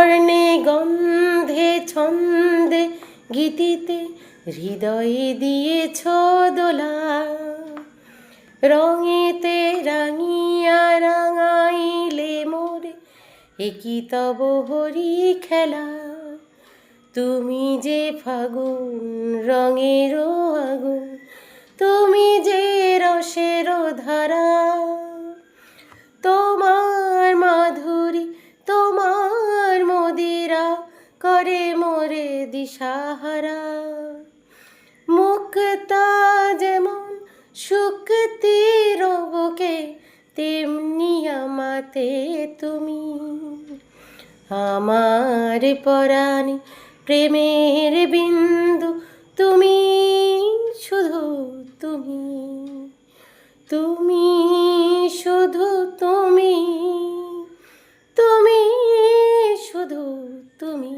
বর্ণে গন্ধে ছন্দে গীতিতে হৃদয়ে দিয়েছ দোলা, রঙেতে রাঙিয়া রাঙাইলে মোরে একি তব হরি খেলা। তুমি যে ফাগুন রঙের আগুন, তুমি যে রসের ধারা, তোমার মাধুরী তোমার মদিরা করে মোরে দিশাহারা। মুক্তা যেমন শুক্তির বুকে, তেমনি আমাতে তুমি। আমার পরাণে প্রেমের বিন্দু তুমি, শুধু তুমি, তুমি শুধু তুমি, তুমি শুধু তুমি।